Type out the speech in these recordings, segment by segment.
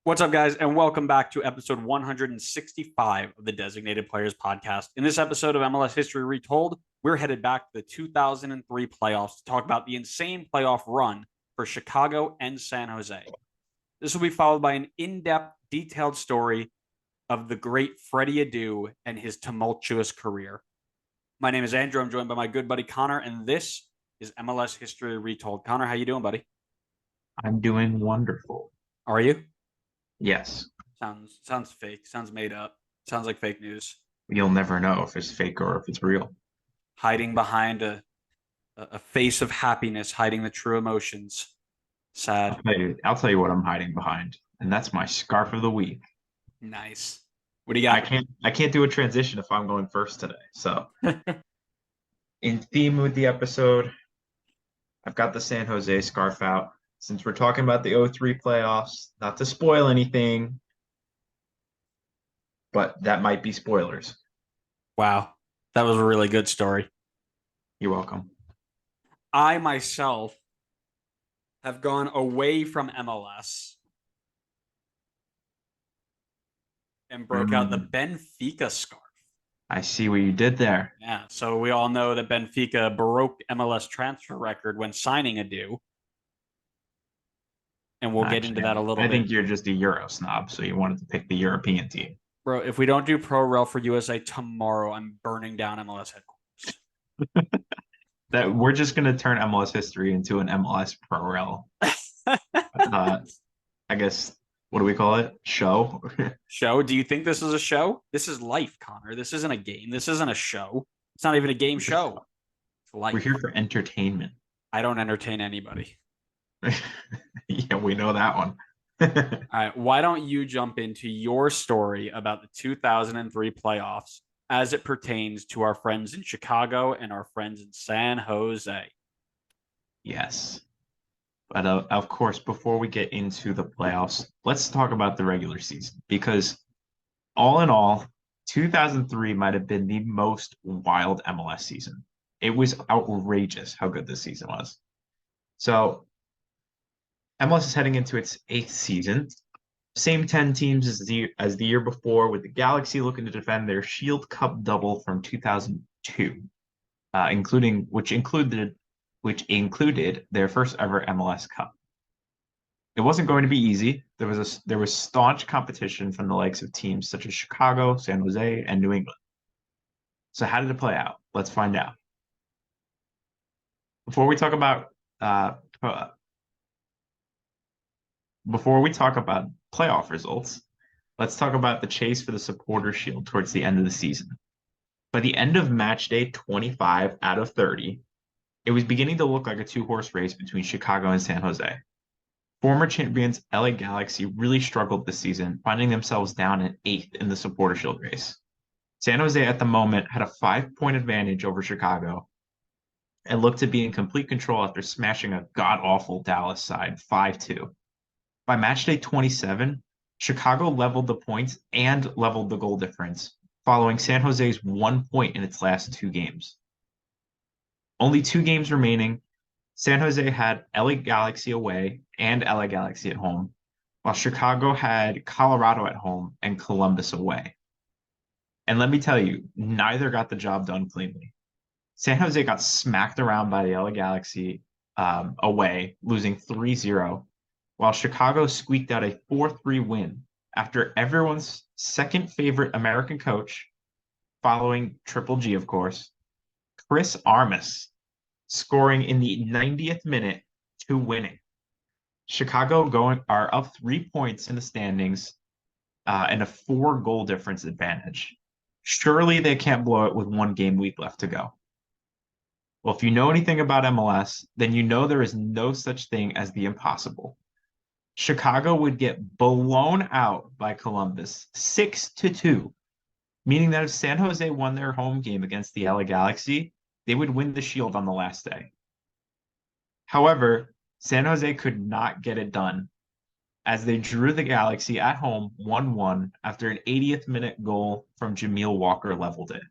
What's up, guys, and welcome back to episode 165 of the Designated Players Podcast. In this episode of MLS History Retold, we're headed back to the 2003 playoffs to talk about the insane playoff run for Chicago and San Jose. This will be followed by an in-depth, detailed story of the great Freddy Adu and his tumultuous career. My name is Andrew. I'm joined by my good buddy Connor, and this is MLS History Retold. Connor, how you doing, buddy? I'm doing wonderful. Are you? Yes. Sounds fake. Sounds made up. Sounds like fake news. You'll never know if it's fake or if it's real. Hiding behind a face of happiness, hiding the true emotions. Sad. I'll tell you what I'm hiding behind, and that's my scarf of the week. Nice. What do you got? I can't do a transition if I'm going first today. So, in theme with the episode, I've got the San Jose scarf out. Since we're talking about the 03 playoffs, not to spoil anything, but that might be spoilers. Wow. That was a really good story. You're welcome. I myself have gone away from MLS and broke out the Benfica scarf. I see what you did there. Yeah. So we all know that Benfica broke MLS transfer record when signing Adu. And we'll get into that a little bit. I think you're just a Euro snob, so you wanted to pick the European team. Bro, if we don't do Pro Rel for USA tomorrow, I'm burning down MLS headquarters. That we're just gonna turn MLS history into an MLS Pro Rel. I guess, what do we call it? Show? Show? Do you think this is a show? This is life, Connor. This isn't a game. This isn't a show. It's not even a game show. It's life. We're here for entertainment. I don't entertain anybody. Yeah, we know that one. All right. Why don't you jump into your story about the 2003 playoffs as it pertains to our friends in Chicago and our friends in San Jose? Yes. But of course, before we get into the playoffs, let's talk about the regular season, because all in all, 2003 might have been the most wild MLS season. It was outrageous how good this season was. So MLS is heading into its 8th season. Same 10 teams as the year before, with the Galaxy looking to defend their Shield Cup double from 2002, which included their first ever MLS Cup. It wasn't going to be easy. There was staunch competition from the likes of teams such as Chicago, San Jose, and New England. So how did it play out? Let's find out. Before we talk about playoff results, let's talk about the chase for the Supporter Shield towards the end of the season. By the end of match day 25 out of 30, it was beginning to look like a two-horse race between Chicago and San Jose. Former champions LA Galaxy really struggled this season, finding themselves down in 8th in the Supporter Shield race. San Jose at the moment had a 5-point advantage over Chicago and looked to be in complete control after smashing a god-awful Dallas side 5-2. By match day 27, Chicago leveled the points and leveled the goal difference, following San Jose's 1 point in its last 2 games. Only 2 games remaining, San Jose had LA Galaxy away and LA Galaxy at home, while Chicago had Colorado at home and Columbus away. And let me tell you, neither got the job done cleanly. San Jose got smacked around by the LA Galaxy away, losing 3-0, while Chicago squeaked out a 4-3 win after everyone's second favorite American coach, following Triple G, of course, Chris Armas, scoring in the 90th minute to winning. Chicago are up 3 points in the standings and a 4-goal difference advantage. Surely they can't blow it with 1 game week left to go. Well, if you know anything about MLS, then you know there is no such thing as the impossible. Chicago would get blown out by Columbus 6-2, meaning that if San Jose won their home game against the LA Galaxy, they would win the Shield on the last day. However, San Jose could not get it done, as they drew the Galaxy at home 1-1 after an 80th minute goal from Jameel Walker leveled it.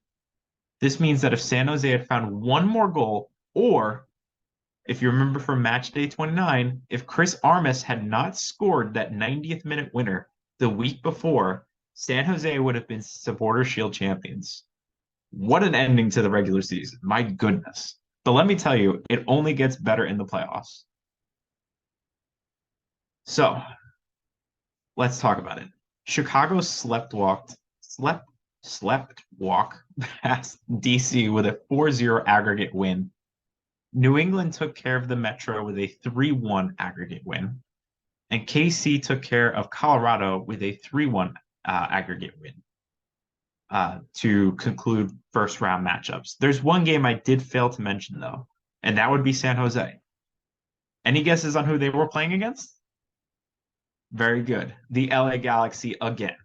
This means that if San Jose had found 1 more goal, or If you remember from match day 29, if Chris Armas had not scored that 90th minute winner the week before, San Jose would have been Supporter Shield champions. What an ending to the regular season. My goodness. But let me tell you, it only gets better in the playoffs. So let's talk about it. Chicago slept walk past DC with a 4-0 aggregate win. New England took care of the Metro with a 3-1 aggregate win. And KC took care of Colorado with a 3-1 aggregate win to conclude first round matchups. There's one game I did fail to mention, though, and that would be San Jose. Any guesses on who they were playing against? Very good. The LA Galaxy again.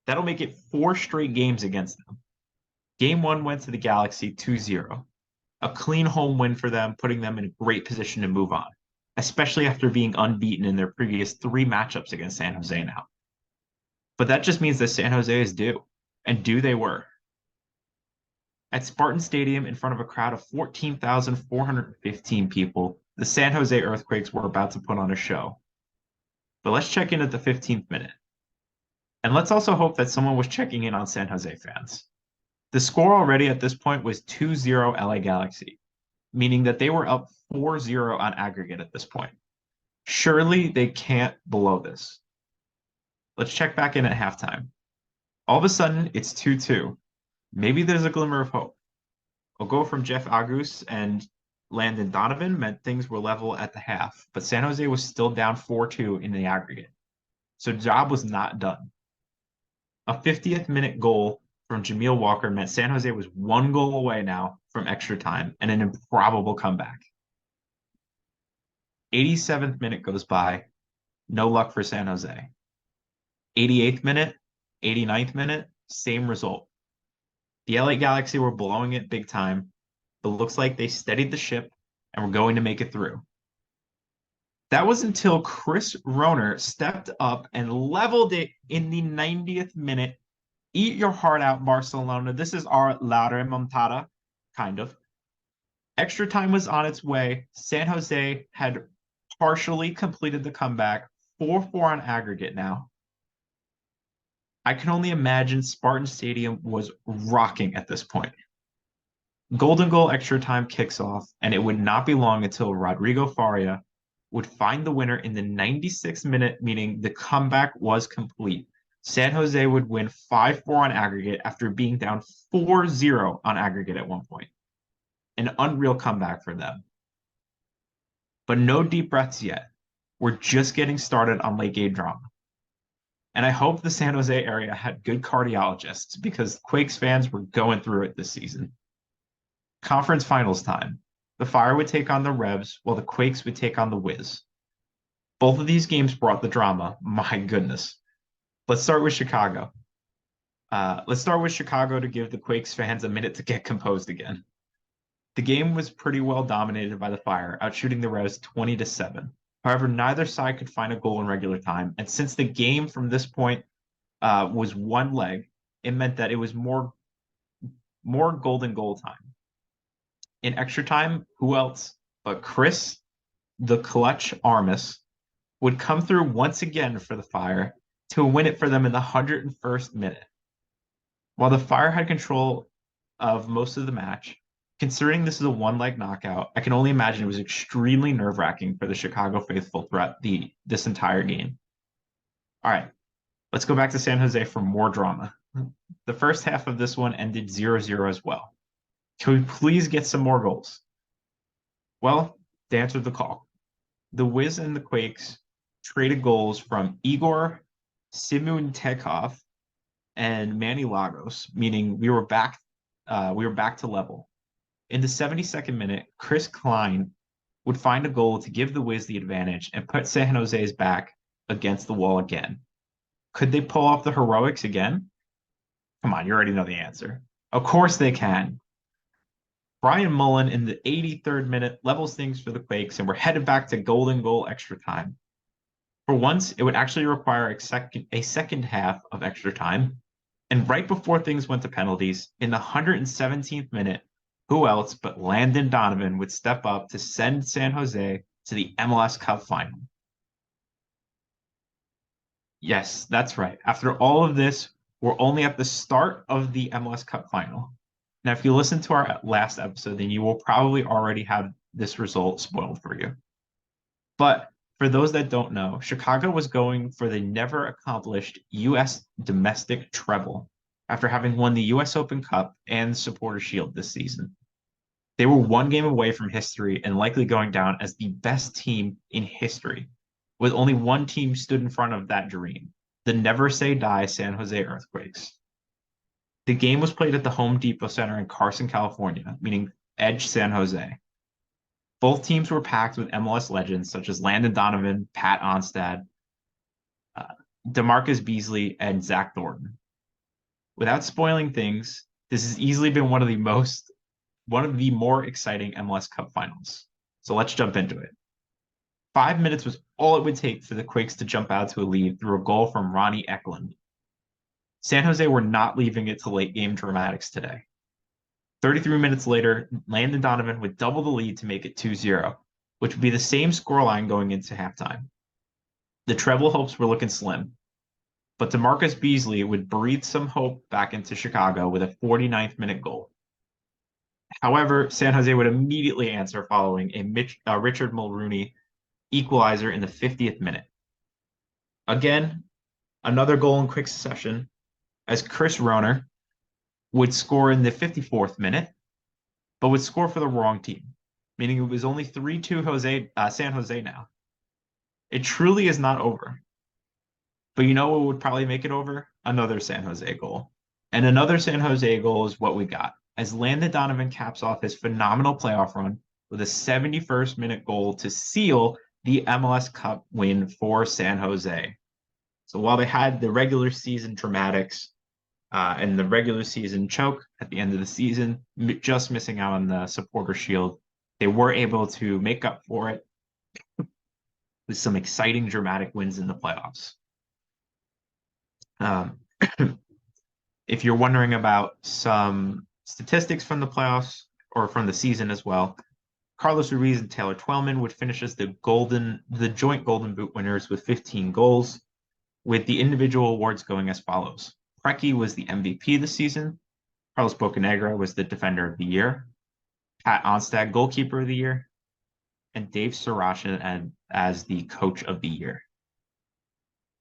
That'll make it 4 straight games against them. Game 1 went to the Galaxy 2-0. A clean home win for them, putting them in a great position to move on, especially after being unbeaten in their previous 3 matchups against San Jose now. But that just means that San Jose is due, and due they were. At Spartan Stadium, in front of a crowd of 14,415 people, the San Jose Earthquakes were about to put on a show. But let's check in at the 15th minute. And let's also hope that someone was checking in on San Jose fans. The score already at this point was 2-0 LA Galaxy, meaning that they were up 4-0 on aggregate at this point. Surely they can't blow this. Let's check back in at halftime. All of a sudden, it's 2-2. Maybe there's a glimmer of hope. A goal from Jeff Agus and Landon Donovan meant things were level at the half, but San Jose was still down 4-2 in the aggregate. So the job was not done. A 50th minute goal from Jameel Walker meant San Jose was 1 goal away now from extra time and an improbable comeback. 87th minute goes by. No luck for San Jose. 88th minute, 89th minute, same result. The LA Galaxy were blowing it big time, but looks like they steadied the ship and were going to make it through. That was until Chris Roner stepped up and leveled it in the 90th minute. Eat your heart out, Barcelona. This is our La Remontada, kind of. Extra time was on its way. San Jose had partially completed the comeback. 4-4 on aggregate now. I can only imagine Spartan Stadium was rocking at this point. Golden goal extra time kicks off, and it would not be long until Rodrigo Faria would find the winner in the 96th minute, meaning the comeback was complete. San Jose would win 5-4 on aggregate after being down 4-0 on aggregate at one point. An unreal comeback for them. But no deep breaths yet. We're just getting started on late game drama. And I hope the San Jose area had good cardiologists because Quakes fans were going through it this season. Conference finals time. The Fire would take on the Revs while the Quakes would take on the Wiz. Both of these games brought the drama. My goodness. Let's start with Chicago. Let's start with Chicago to give the Quakes fans a minute to get composed again. The game was pretty well dominated by the Fire, outshooting the Revs 20-7. However, neither side could find a goal in regular time, and since the game from this point was one leg, it meant that it was more golden goal time. In extra time, who else but Chris, the clutch Armas, would come through once again for the Fire to win it for them in the 101st minute. While the Fire had control of most of the match, considering this is a one-leg knockout, I can only imagine it was extremely nerve-wracking for the Chicago faithful throughout this entire game. All right, let's go back to San Jose for more drama. The first half of this one ended 0-0 as well. Can we please get some more goals? Well, they answered the call. The Wiz and the Quakes traded goals from Igor Simuntekov and Manny Lagos, meaning we were back to level. In the 72nd minute, Chris Klein would find a goal to give the Wiz the advantage and put San Jose's back against the wall again. Could they pull off the heroics again? Come on, you already know the answer. Of course they can. Brian Mullen in the 83rd minute levels things for the Quakes, and we're headed back to golden goal extra time. For once, it would actually require a second half of extra time. And right before things went to penalties, in the 117th minute, who else but Landon Donovan would step up to send San Jose to the MLS Cup final? Yes, that's right. After all of this, we're only at the start of the MLS Cup final. Now, if you listen to our last episode, then you will probably already have this result spoiled for you. But for those that don't know, Chicago was going for the never accomplished U.S. domestic treble after having won the U.S. Open Cup and Supporter Shield this season. They were one game away from history and likely going down as the best team in history, with only one team stood in front of that dream, the never say die San Jose Earthquakes. The game was played at the Home Depot Center in Carson, California, meaning Edge San Jose. Both teams were packed with MLS legends such as Landon Donovan, Pat Onstad, uh, DeMarcus Beasley, and Zach Thornton. Without spoiling things, this has easily been one of the more exciting MLS Cup finals. So let's jump into it. 5 minutes was all it would take for the Quakes to jump out to a lead through a goal from Ronnie Eklund. San Jose were not leaving it to late game dramatics today. 33 minutes later, Landon Donovan would double the lead to make it 2-0, which would be the same scoreline going into halftime. The treble hopes were looking slim, but DeMarcus Beasley would breathe some hope back into Chicago with a 49th minute goal. However, San Jose would immediately answer following a Richard Mulrooney equalizer in the 50th minute. Again, another goal in quick succession as Chris Roner would score in the 54th minute, but would score for the wrong team, meaning it was only 3-2 San Jose now. It truly is not over. But you know what would probably make it over? Another San Jose goal. And another San Jose goal is what we got, as Landon Donovan caps off his phenomenal playoff run with a 71st minute goal to seal the MLS Cup win for San Jose. So while they had the regular season dramatics and the regular season choke at the end of the season, just missing out on the Supporter Shield, they were able to make up for it with some exciting dramatic wins in the playoffs. If you're wondering about some statistics from the playoffs or from the season as well, Carlos Ruiz and Taylor Twellman would finish as the joint Golden Boot winners with 15 goals, with the individual awards going as follows. Preki was the MVP this season. Carlos Bocanegra was the Defender of the Year. Pat Onstad, Goalkeeper of the Year. And Dave Sarachan as the Coach of the Year.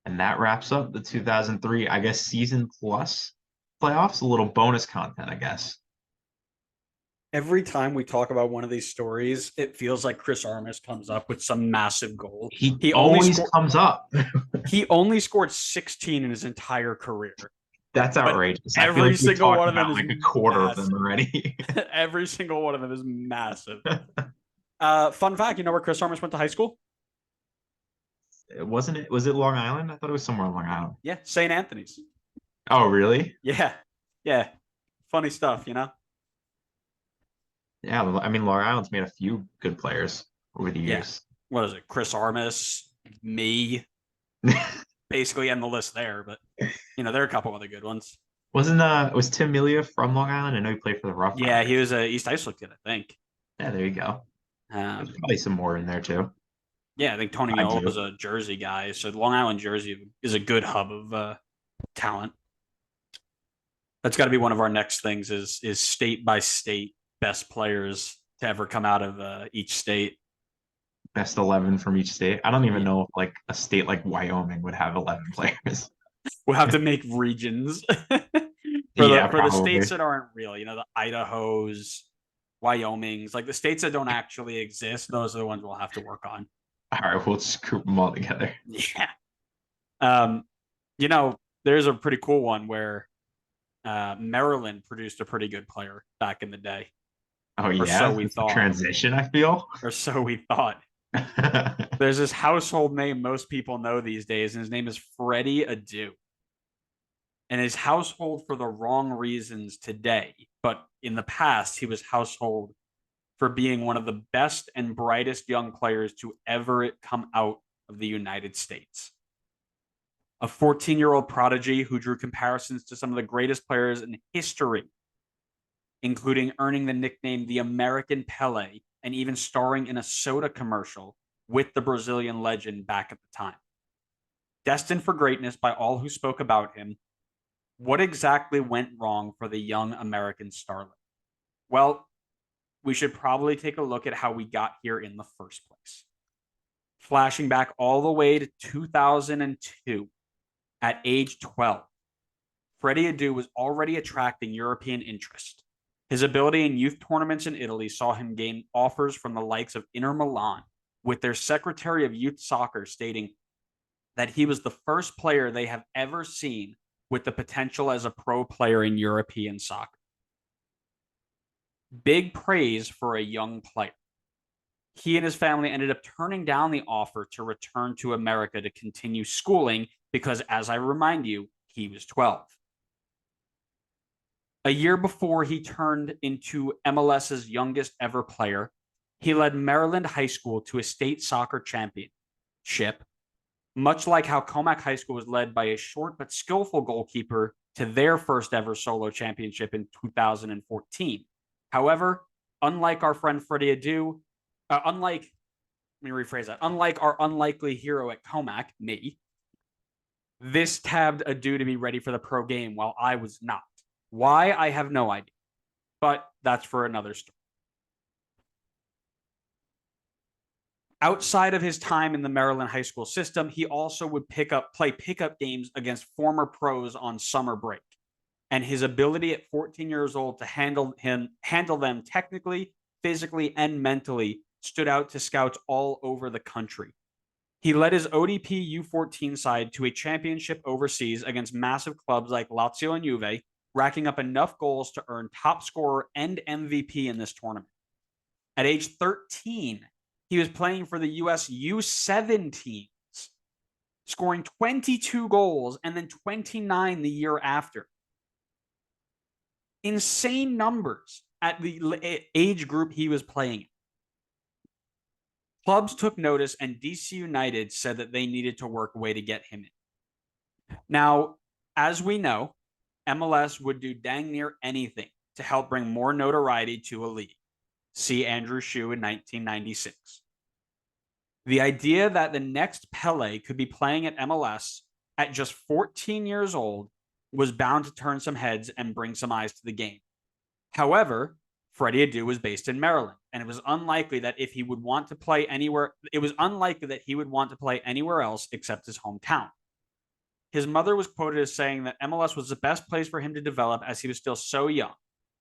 And that wraps up the 2003, I guess, season plus playoffs. A little bonus content, I guess. Every time we talk about one of these stories, it feels like Chris Armas comes up with some massive goal. He always comes up. He only scored 16 in his entire career. That's outrageous. Every single one of them is like a quarter massive. of them already. Every single one of them is massive. Fun fact, you know where Chris Armas went to high school? Was it Long Island? I thought it was somewhere on Long Island. Yeah, St. Anthony's. Oh, really? Yeah. Funny stuff, you know? Yeah, I mean, Long Island's made a few good players over the years. Yeah. What is it? Chris Armas, me, basically end the list there, but you know, there are a couple other good ones. Was Tim Melia from Long Island? I know he played for the Rough. Yeah, he was a East Islip kid, I think. Yeah, there you go. There's probably some more in there too. Yeah, I think Tony Noel was a Jersey guy, so Long Island, Jersey is a good hub of talent. That's got to be one of our next things is state by state best players to ever come out of each state. Best 11 from each state. I don't even know if like a state like Wyoming would have 11 players. We'll have to make regions for the states that aren't real. You know, the Idahos, Wyomings, like the states that don't actually exist. Those are the ones we'll have to work on. All right, we'll just group them all together. Yeah. You know, there's a pretty cool one where Maryland produced a pretty good player back in the day. Oh, yeah. Or so we thought. Transition, I feel. Or so we thought. There's this household name most people know these days, and his name is Freddy Adu. And his household for the wrong reasons today, but in the past, he was household for being one of the best and brightest young players to ever come out of the United States. A 14-year-old prodigy who drew comparisons to some of the greatest players in history. including earning the nickname the American Pele and even starring in a soda commercial with the Brazilian legend back at the time. Destined for greatness by all who spoke about him, what exactly went wrong for the young American starlet? Well, we should probably take a look at how we got here in the first place. Flashing back all the way to 2002, at age 12, Freddy Adu was already attracting European interest. His ability in youth tournaments in Italy saw him gain offers from the likes of Inter Milan, with their Secretary of Youth Soccer stating that he was the first player they have ever seen with the potential as a pro player in European soccer. Big praise for a young player. He and his family ended up turning down the offer to return to America to continue schooling because, as I remind you, he was 12. A year before he turned into MLS's youngest ever player, he led Maryland High School to a state soccer championship, much like how Comac High School was led by a short but skillful goalkeeper to their first ever solo championship in 2014. However, unlike our friend Freddy Adu, unlike our unlikely hero at Comac, me, this tabbed Adu to be ready for the pro game while I was not. Why? I have no idea. But that's for another story. Outside of his time in the Maryland high school system, he also would play pickup games against former pros on summer break. And his ability at 14 years old to handle them technically, physically, and mentally stood out to scouts all over the country. He led his ODP U14 side to a championship overseas against massive clubs like Lazio and Juve, racking up enough goals to earn top scorer and MVP in this tournament. At age 13, he was playing for the US U17s, scoring 22 goals and then 29 the year after. Insane numbers at the age group he was playing in. Clubs took notice, and DC United said that they needed to work a way to get him in. Now, as we know, MLS would do dang near anything to help bring more notoriety to a league. See Andrew Shue in 1996. The idea that the next Pele could be playing at MLS at just 14 years old was bound to turn some heads and bring some eyes to the game. However, Freddy Adu was based in Maryland, and it was unlikely that he would want to play anywhere else except his hometown. His mother was quoted as saying that MLS was the best place for him to develop as he was still so young.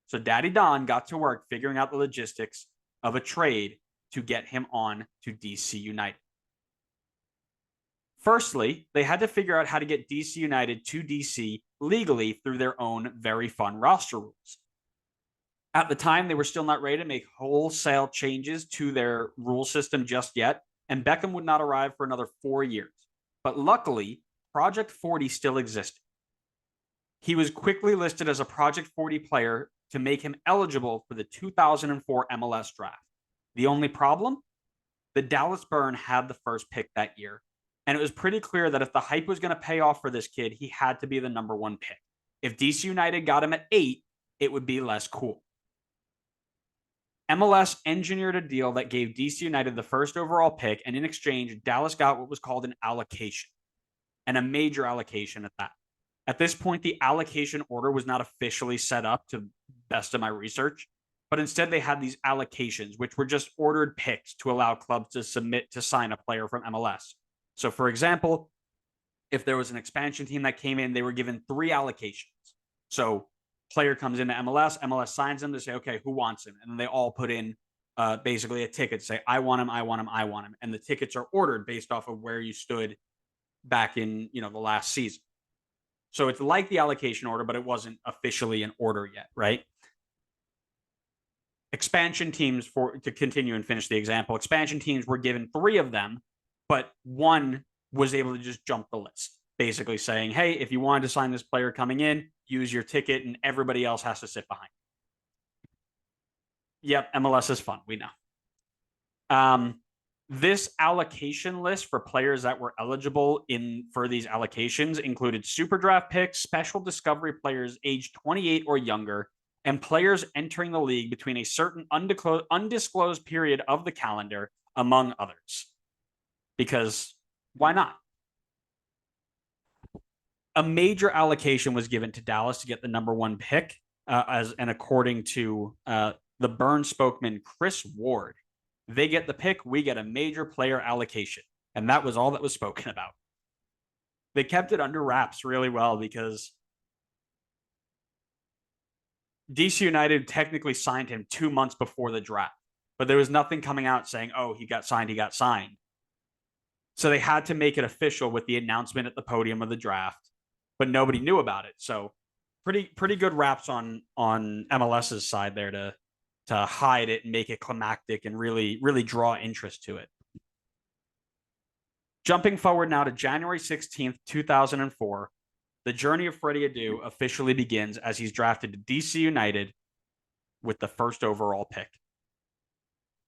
So Daddy Don got to work figuring out the logistics of a trade to get him on to DC United. Firstly, they had to figure out how to get DC United to DC legally through their own very fun roster rules. At the time, they were still not ready to make wholesale changes to their rule system just yet, and Beckham would not arrive for another 4 years. But luckily, Project 40 still existed. He was quickly listed as a Project 40 player to make him eligible for the 2004 MLS draft. The only problem? The Dallas Burn had the first pick that year, and it was pretty clear that if the hype was going to pay off for this kid, he had to be the number one pick. If DC United got him at 8, it would be less cool. MLS engineered a deal that gave DC United the first overall pick, and in exchange, Dallas got what was called an allocation, and a major allocation at that. At this point, the allocation order was not officially set up to best of my research, but instead they had these allocations, which were just ordered picks to allow clubs to submit to sign a player from MLS. So, for example, if there was an expansion team that came in, they were given 3 allocations. So, player comes into MLS signs them to say, okay, who wants him? And then they all put in basically a ticket to say, I want him, I want him, I want him. And the tickets are ordered based off of where you stood back in, the last season. So it's like the allocation order, but it wasn't officially an order yet, right? Expansion teams, to continue and finish the example, expansion teams were given 3 of them, but one was able to just jump the list, basically saying, hey, if you wanted to sign this player coming in, use your ticket, and everybody else has to sit behind. Yep, MLS is fun, we know. This allocation list for players that were eligible for these allocations included super draft picks, special discovery players aged 28 or younger, and players entering the league between a certain undisclosed period of the calendar, among others. Because why not? A major allocation was given to Dallas to get the number one pick, according to the Burns spokesman Chris Ward, they get the pick, we get a major player allocation, and that was all that was spoken about. They kept it under wraps really well because DC United technically signed him 2 months before the draft, but there was nothing coming out saying, "Oh, he got signed, he got signed." So they had to make it official with the announcement at the podium of the draft, but nobody knew about it. So pretty good raps on MLS's side there to hide it and make it climactic and really draw interest to it. Jumping forward now to January 16th, 2004, the journey of Freddy Adu officially begins as he's drafted to DC United with the first overall pick.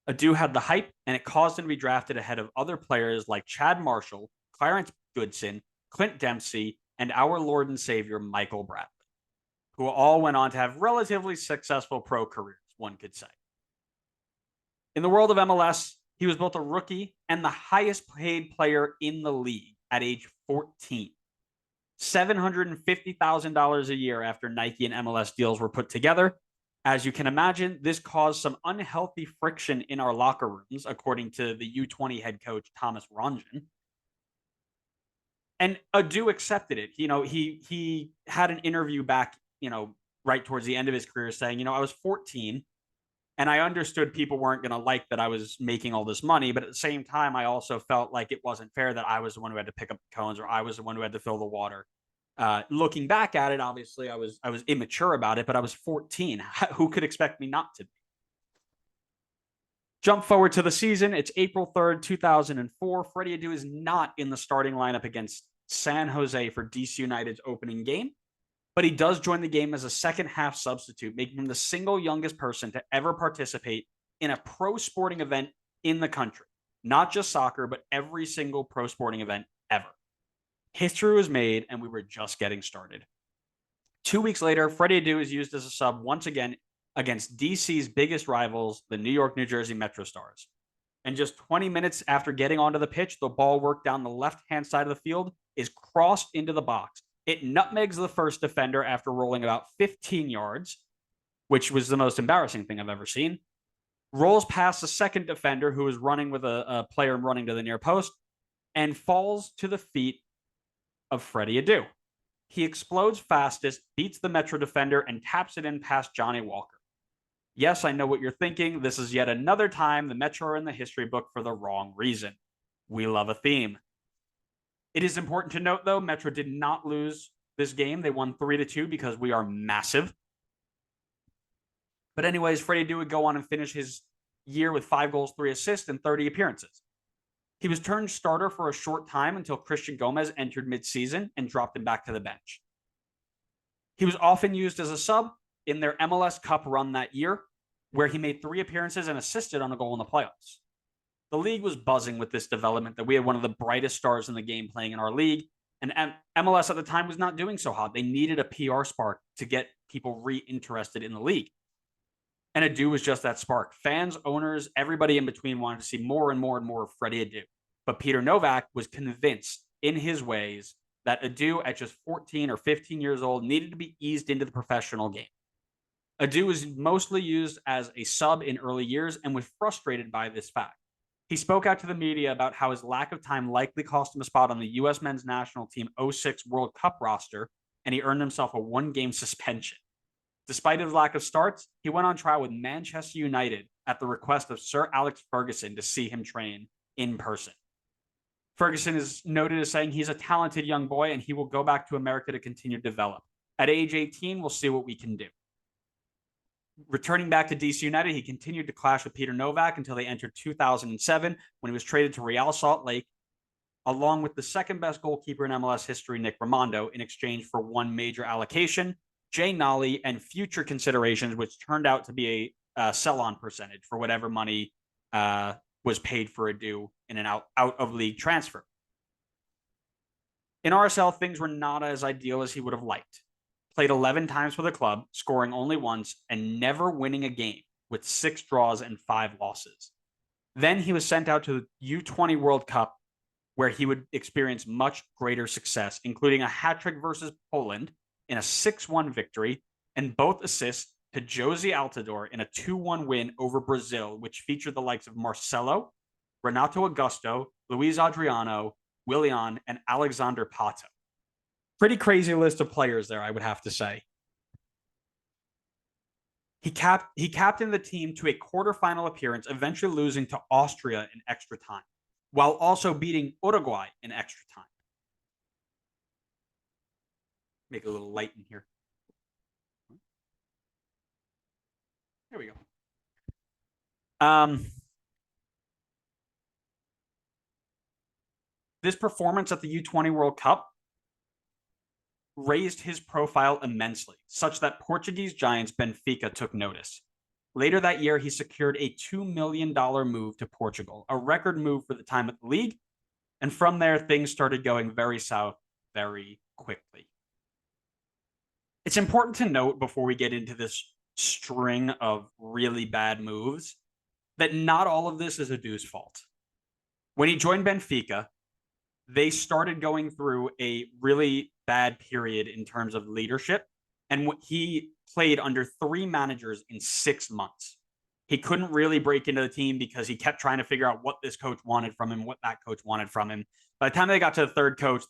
Adu had the hype, and it caused him to be drafted ahead of other players like Chad Marshall, Clarence Goodson, Clint Dempsey, and our Lord and Savior, Michael Bradley, who all went on to have relatively successful pro careers, one could say. In the world of MLS, he was both a rookie and the highest paid player in the league at age 14. $750,000 a year after Nike and MLS deals were put together. As you can imagine, this caused some unhealthy friction in our locker rooms, according to the U20 head coach, Thomas Rongen. And Adu accepted it. He had an interview back, right towards the end of his career saying, I was 14 and I understood people weren't going to like that I was making all this money. But at the same time, I also felt like it wasn't fair that I was the one who had to pick up the cones or I was the one who had to fill the water. Looking back at it, obviously I was immature about it, but I was 14. Who could expect me not to be? Jump forward to the season. It's April 3rd, 2004. Freddy Adu is not in the starting lineup against San Jose for DC United's opening game, but he does join the game as a second half substitute, making him the single youngest person to ever participate in a pro sporting event in the country. Not just soccer, but every single pro sporting event ever. History was made, and we were just getting started. 2 weeks later, Freddy Adu is used as a sub once again against DC's biggest rivals, the New York, New Jersey Metro Stars. And just 20 minutes after getting onto the pitch, the ball worked down the left-hand side of the field is crossed into the box. It nutmegs the first defender after rolling about 15 yards, which was the most embarrassing thing I've ever seen. Rolls past the second defender, who was running with a player running to the near post, and falls to the feet of Freddy Adu. He explodes fastest, beats the Metro defender, and taps it in past Johnny Walker. Yes, I know what you're thinking. This is yet another time the Metro are in the history book for the wrong reason. We love a theme. It is important to note, though, Metro did not lose this game. They won 3-2 because we are massive. But anyways, Freddy Adu would go on and finish his year with 5 goals, 3 assists, and 30 appearances. He was turned starter for a short time until Christian Gomez entered mid-season and dropped him back to the bench. He was often used as a sub in their MLS Cup run that year, where he made 3 appearances and assisted on a goal in the playoffs. The league was buzzing with this development that we had one of the brightest stars in the game playing in our league, and MLS at the time was not doing so hot. They needed a PR spark to get people re-interested in the league. And Adu was just that spark. Fans, owners, everybody in between wanted to see more and more and more of Freddy Adu. But Peter Novak was convinced in his ways that Adu, at just 14 or 15 years old, needed to be eased into the professional game. Adu was mostly used as a sub in early years and was frustrated by this fact. He spoke out to the media about how his lack of time likely cost him a spot on the U.S. men's national team 06 World Cup roster, and he earned himself a 1-game suspension. Despite his lack of starts, he went on trial with Manchester United at the request of Sir Alex Ferguson to see him train in person. Ferguson is noted as saying he's a talented young boy and he will go back to America to continue to develop. At age 18, we'll see what we can do. Returning back to DC United, he continued to clash with Peter Novak until they entered 2007 when he was traded to Real Salt Lake, along with the second best goalkeeper in MLS history, Nick Rimando, in exchange for one major allocation, Jay Nolly, and future considerations, which turned out to be a sell-on percentage for whatever money was paid for Adu in an out-of-league transfer. In RSL, things were not as ideal as he would have liked. played 11 times for the club, scoring only once and never winning a game, with 6 draws and 5 losses. Then he was sent out to the U20 World Cup, where he would experience much greater success, including a hat trick versus Poland in a 6-1 victory and both assists to Josie Altidore in a 2-1 win over Brazil, which featured the likes of Marcelo, Renato Augusto, Luis Adriano, Willian, and Alexander Pato. Pretty crazy list of players there, I would have to say. He captained the team to a quarterfinal appearance, eventually losing to Austria in extra time, while also beating Uruguay in extra time. Make it a little light in here. There we go. This performance at the U20 World Cup raised his profile immensely, such that Portuguese giants Benfica took notice. Later that year, he secured a $2 million move to Portugal, a record move for the time at the league. And from there, things started going very south very quickly. It's important to note before we get into this string of really bad moves that not all of this is Adu's fault. When he joined Benfica, they started going through a really bad period in terms of leadership, and he played under 3 managers in 6 months. He couldn't really break into the team because he kept trying to figure out what this coach wanted from him, what that coach wanted from him. By the time they got to the 3rd coach,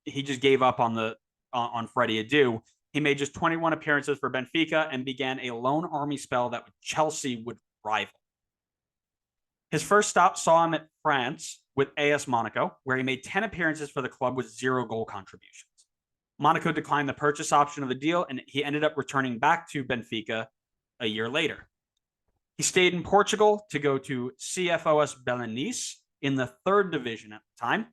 he just gave up on Freddy Adu. He made just 21 appearances for Benfica and began a loan army spell that Chelsea would rival. His first stop saw him at France with AS Monaco, where he made 10 appearances for the club with 0 goal contributions. Monaco declined the purchase option of the deal, and he ended up returning back to Benfica a year later. He stayed in Portugal to go to CFOS Belenenses in the 3rd division at the time.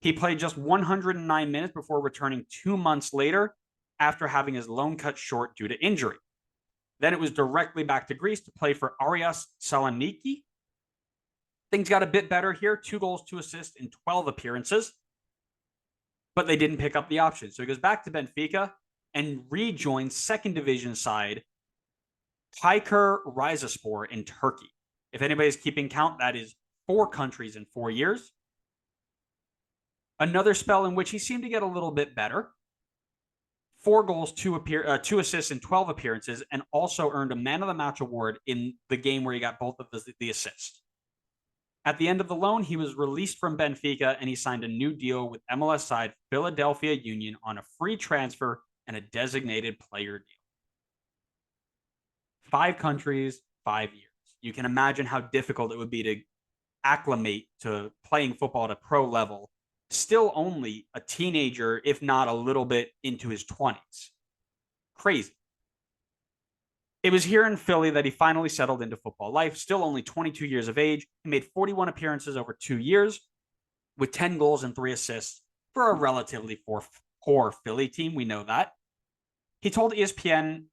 He played just 109 minutes before returning 2 months later after having his loan cut short due to injury. Then it was directly back to Greece to play for Arias Saloniki. Things got a bit better here, 2 goals, 2 assists in 12 appearances, but they didn't pick up the option. So he goes back to Benfica and rejoins 2nd division side Çaykur Rizespor in Turkey. If anybody's keeping count, that is 4 countries in 4 years. Another spell in which he seemed to get a little bit better. 4 goals, 2 assists in 12 appearances, and also earned a Man of the Match award in the game where he got both of the assists. At the end of the loan, he was released from Benfica and he signed a new deal with MLS side Philadelphia Union on a free transfer and a designated player deal. 5 countries, 5 years. You can imagine how difficult it would be to acclimate to playing football at a pro level, still only a teenager, if not a little bit into his 20s. Crazy. It was here in Philly that he finally settled into football life, still only 22 years of age. He made 41 appearances over 2 years with 10 goals and 3 assists for a relatively poor Philly team. We know that. He told ESPN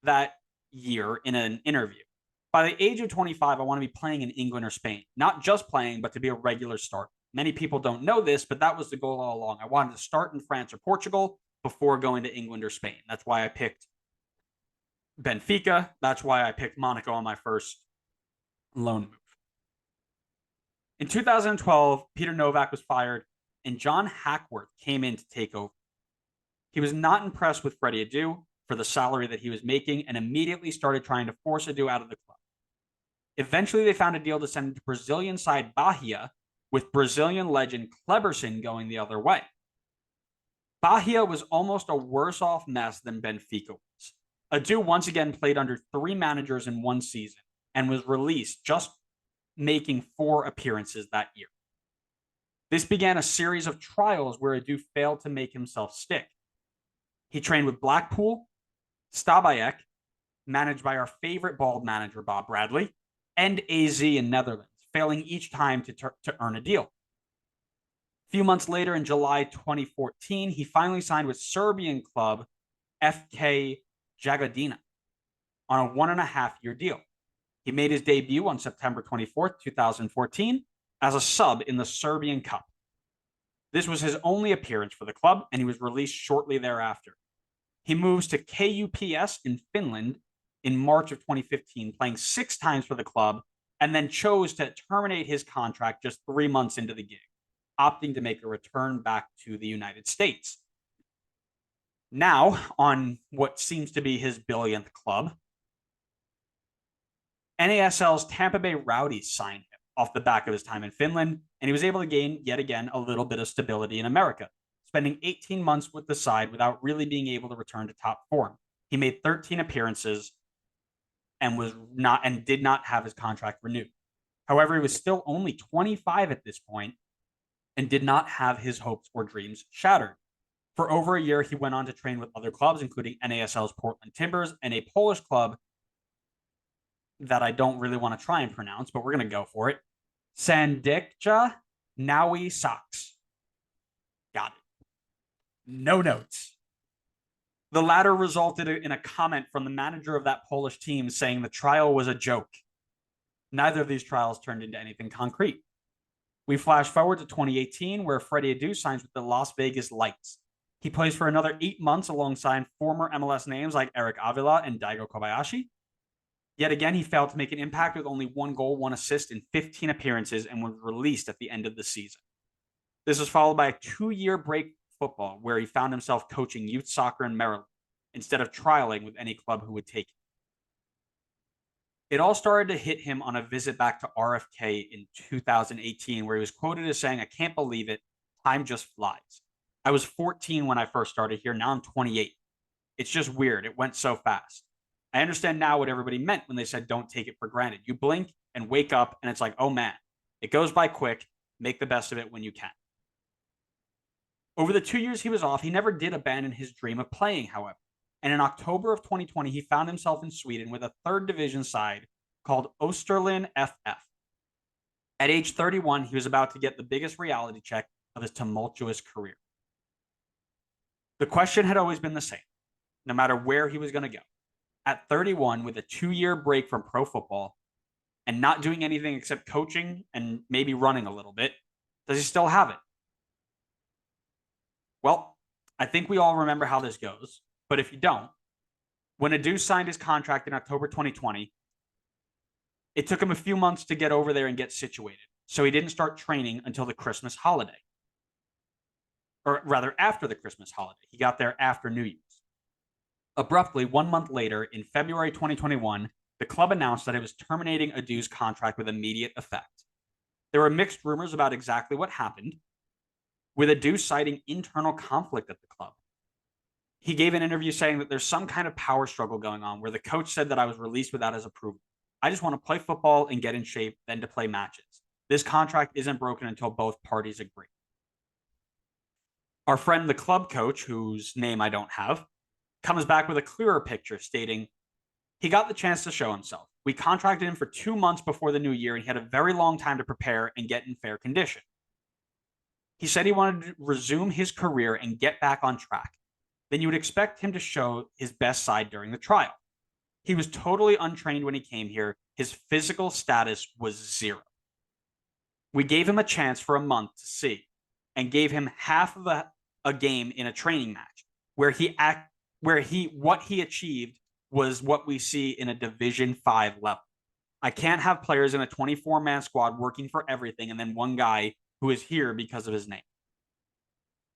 that year in an interview, by the age of 25, I want to be playing in England or Spain. Not just playing, but to be a regular starter. Many people don't know this, but that was the goal all along. I wanted to start in France or Portugal before going to England or Spain. That's why I picked Benfica. That's why I picked Monaco on my first loan move. In 2012, Peter Novak was fired and John Hackworth came in to take over. He was not impressed with Freddy Adu for the salary that he was making and immediately started trying to force Adu out of the club. Eventually, they found a deal to send him to Brazilian side Bahia, with Brazilian legend Kleberson going the other way. Bahia was almost a worse off mess than Benfica was. Adu once again played under 3 managers in 1 season and was released, just making 4 appearances that year. This began a series of trials where Adu failed to make himself stick. He trained with Blackpool, Stabæk, managed by our favorite bald manager, Bob Bradley, and AZ in Netherlands, failing each time to earn a deal. A few months later, in July 2014, he finally signed with Serbian club FK Jagodina on a 1.5-year deal. He made his debut on September 24th, 2014, as a sub in the Serbian Cup. This was his only appearance for the club, and he was released shortly thereafter. He moves to KUPS in Finland in March of 2015, playing 6 times for the club, and then chose to terminate his contract just 3 months into the gig, opting to make a return back to the United States. Now, on what seems to be his billionth club, NASL's Tampa Bay Rowdies signed him off the back of his time in Finland, and he was able to gain, yet again, a little bit of stability in America, spending 18 months with the side without really being able to return to top form. He made 13 appearances and did not have his contract renewed. However, he was still only 25 at this point and did not have his hopes or dreams shattered. For over a year, he went on to train with other clubs, including NASL's Portland Timbers and a Polish club that I don't really want to try and pronounce, but we're going to go for it. Sandekja Naui Sox. Got it. No notes. The latter resulted in a comment from the manager of that Polish team saying the trial was a joke. Neither of these trials turned into anything concrete. We flash forward to 2018, where Freddy Adu signs with the Las Vegas Lights. He plays for another 8 months alongside former MLS names like Eric Avila and Daigo Kobayashi. Yet again, he failed to make an impact with only 1 goal, 1 assist in 15 appearances and was released at the end of the season. This was followed by a 2-year break from football, where he found himself coaching youth soccer in Maryland instead of trialing with any club who would take him. It all started to hit him on a visit back to RFK in 2018, where he was quoted as saying, "I can't believe it. Time just flies. I was 14 when I first started here. Now I'm 28. It's just weird. It went so fast. I understand now what everybody meant when they said don't take it for granted. You blink and wake up and it's like, oh man, it goes by quick. Make the best of it when you can." Over the 2 years he was off, he never did abandon his dream of playing, however. And in October of 2020, he found himself in Sweden with a 3rd division side called Österlen FF. At age 31, he was about to get the biggest reality check of his tumultuous career. The question had always been the same, no matter where he was going to go. At 31, with a 2-year break from pro football and not doing anything except coaching and maybe running a little bit, does he still have it? Well, I think we all remember how this goes. But if you don't, when Adu signed his contract in October 2020, it took him a few months to get over there and get situated. So he didn't start training until the Christmas holiday. Or rather, after the Christmas holiday. He got there after New Year's. Abruptly, 1 month later, in February 2021, the club announced that it was terminating Adu's contract with immediate effect. There were mixed rumors about exactly what happened, with Adu citing internal conflict at the club. He gave an interview saying that there's some kind of power struggle going on where the coach said that I was released without his approval. I just want to play football and get in shape, then to play matches. This contract isn't broken until both parties agree. Our friend, the club coach, whose name I don't have, comes back with a clearer picture stating, he got the chance to show himself. We contracted him for 2 months before the new year and he had a very long time to prepare and get in fair condition. He said he wanted to resume his career and get back on track. Then you would expect him to show his best side during the trial. He was totally untrained when he came here. His physical status was 0. We gave him a chance for a month to see and gave him half of a game in a training match where what he achieved was what we see in a Division 5 level. I can't have players in a 24-man squad working for everything and then one guy who is here because of his name.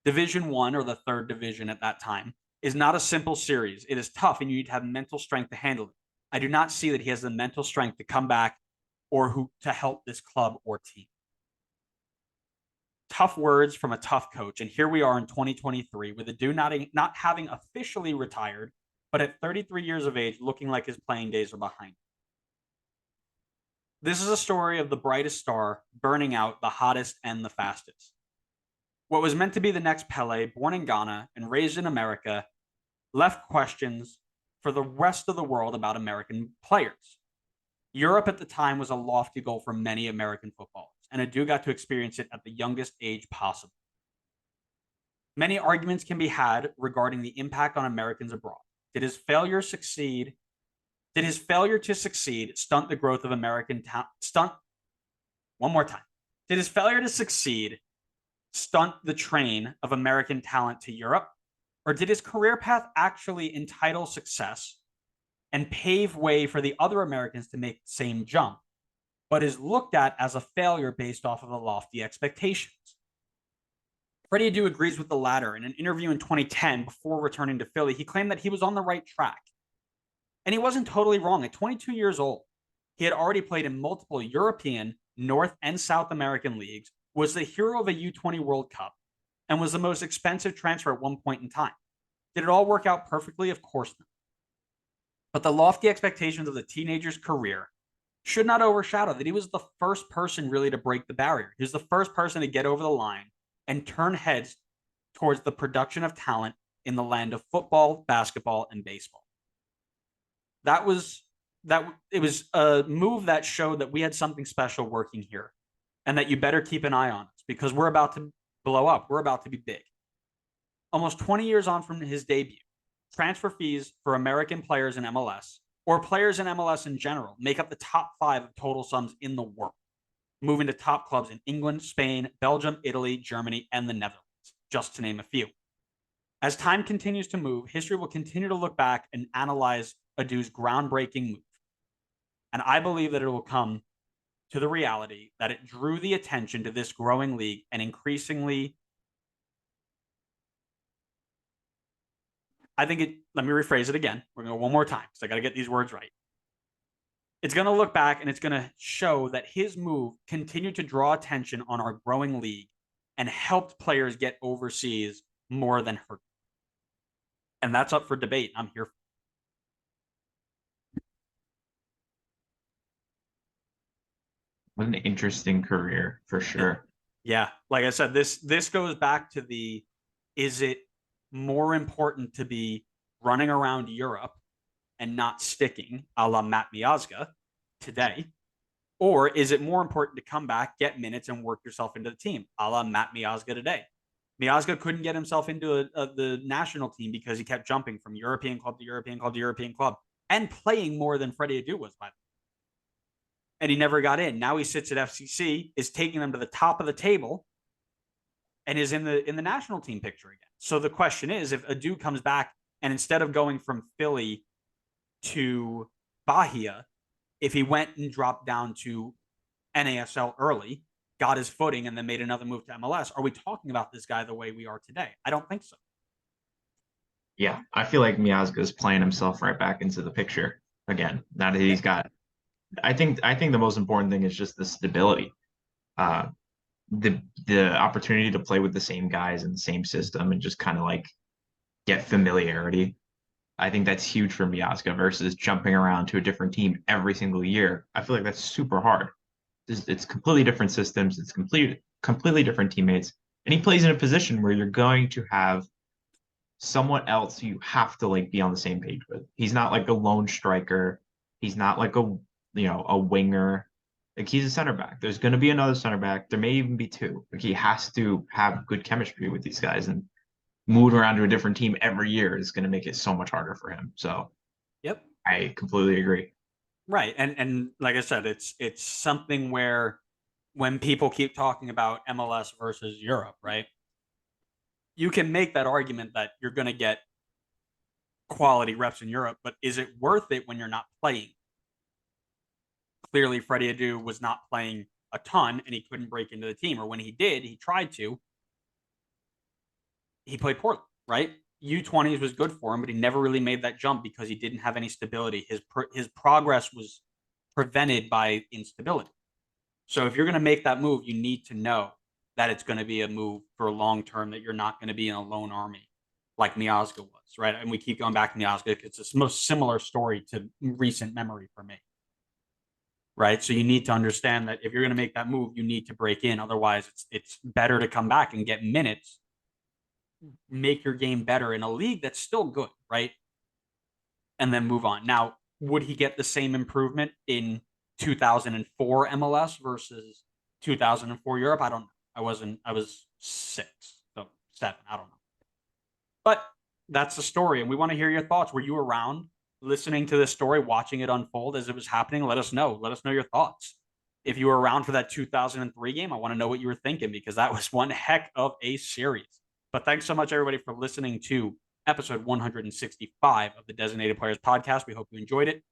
Division 1, or the 3rd division at that time, is not a simple series. It is tough and you need to have mental strength to handle it. I do not see that he has the mental strength to come back or to help this club or team. Tough words from a tough coach. And here we are in 2023 with Adu not having officially retired, but at 33 years of age, looking like his playing days are behind him. This is a story of the brightest star burning out the hottest and the fastest. What was meant to be the next Pele, born in Ghana and raised in America, left questions for the rest of the world about American players. Europe at the time was a lofty goal for many American footballers, and Adu got to experience it at the youngest age possible. Many arguments can be had regarding the impact on Americans abroad. Did his failure to succeed stunt the growth of American talent? Did his failure to succeed stunt the train of American talent to Europe? Or did his career path actually entitle success and pave way for the other Americans to make the same jump, but is looked at as a failure based off of the lofty expectations? Freddy Adu agrees with the latter. In an interview in 2010, before returning to Philly, he claimed that he was on the right track. And he wasn't totally wrong. At 22 years old, he had already played in multiple European, North, and South American leagues, was the hero of a U20 World Cup, and was the most expensive transfer at one point in time. Did it all work out perfectly? Of course not. But the lofty expectations of the teenager's career should not overshadow that he was the first person really to break the barrier. He was the first person to get over the line and turn heads towards the production of talent in the land of football, basketball, and baseball. It was a move that showed that we had something special working here, and that you better keep an eye on us because we're about to blow up. We're about to be big. Almost 20 years on from his debut, transfer fees for American players in MLS, or players in MLS in general, make up the top 5 of total sums in the world, moving to top clubs in England, Spain, Belgium, Italy, Germany, and the Netherlands, just to name a few. As time continues to move, history will continue to look back and analyze Adu's groundbreaking move. And I believe that it will come to the reality that it drew the attention to this growing league and increasingly, let me rephrase it again. We're going to go one more time because I got to get these words right. It's going to look back and it's going to show that his move continued to draw attention on our growing league and helped players get overseas more than hurt. And that's up for debate. I'm here for it. What an interesting career for sure. Yeah. Like I said, this goes back to is it more important to be running around Europe and not sticking a la Matt Miazga today? Or is it more important to come back, get minutes, and work yourself into the team, a la Matt Miazga today? Miazga couldn't get himself into the national team because he kept jumping from European club to European club to European club and playing more than Freddy Adu was, by the way. And he never got in. Now he sits at FCC, is taking them to the top of the table, and is in the national team picture again. So the question is, if Adu comes back and instead of going from Philly to Bahia, if he went and dropped down to NASL early, got his footing, and then made another move to MLS, are we talking about this guy the way we are today? I don't think so. Yeah, I feel like Miazga is playing himself right back into the picture again. Now that he's got, I think the most important thing is just the stability, the opportunity to play with the same guys in the same system and just kind of like get familiarity. I think that's huge for Miazga versus jumping around to a different team every single year. I feel like that's super hard. It's completely different systems. It's completely different teammates. And he plays in a position where you're going to have someone else you have to like be on the same page with. He's not like a lone striker. He's not like a winger. Like he's a center back. There's going to be another center back. There may even be 2. Like he has to have good chemistry with these guys, and moving around to a different team every year is going to make it so much harder for him. So, yep, I completely agree. Right, and like I said, it's something where when people keep talking about MLS versus Europe, right? You can make that argument that you're going to get quality reps in Europe, but is it worth it when you're not playing? Clearly, Freddy Adu was not playing a ton, and he couldn't break into the team. Or when he did, he tried to. He played poorly, right? U20s was good for him, but he never really made that jump because he didn't have any stability. His progress was prevented by instability. So if you're going to make that move, you need to know that it's going to be a move for long term, that you're not going to be in a lone army like Miazga was, right? And we keep going back to Miazga. It's the most similar story to recent memory for me, right? So you need to understand that if you're going to make that move, you need to break in. Otherwise, it's better to come back and get minutes, make your game better in a league that's still good, right? And then move on. Now, would he get the same improvement in 2004 MLS versus 2004 Europe? I don't know. I was 6, so 7. I don't know. But that's the story, and we want to hear your thoughts. Were you around listening to this story, watching it unfold as it was happening? Let us know. Let us know your thoughts. If you were around for that 2003 game, I want to know what you were thinking because that was one heck of a series. But thanks so much, everybody, for listening to episode 165 of the Designated Players Podcast. We hope you enjoyed it.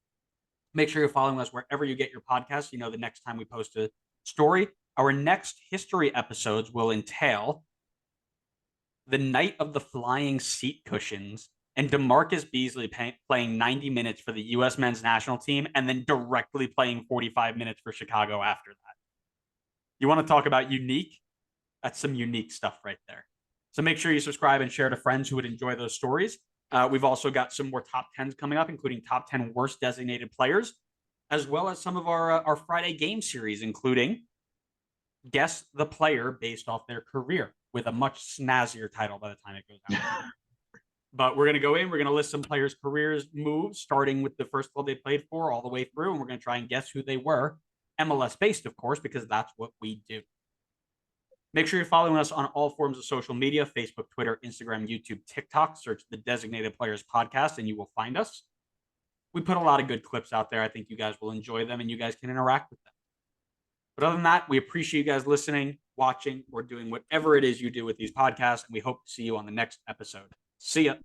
Make sure you're following us wherever you get your podcasts. You know, the next time we post a story, our next history episodes will entail the night of the flying seat cushions and DeMarcus Beasley playing 90 minutes for the U.S. men's national team and then directly playing 45 minutes for Chicago after that. You want to talk about unique? That's some unique stuff right there. So make sure you subscribe and share to friends who would enjoy those stories. We've also got some more top 10s coming up, including top 10 worst designated players, as well as some of our Friday game series, including Guess the Player based off their career, with a much snazzier title by the time it goes out. But we're going to go in, we're going to list some players' careers moves, starting with the first club they played for all the way through, and we're going to try and guess who they were. MLS based, of course, because that's what we do. Make sure you're following us on all forms of social media: Facebook, Twitter, Instagram, YouTube, TikTok. Search the Designated Players Podcast and you will find us. We put a lot of good clips out there. I think you guys will enjoy them and you guys can interact with them. But other than that, we appreciate you guys listening, watching, or doing whatever it is you do with these podcasts. And we hope to see you on the next episode. See ya.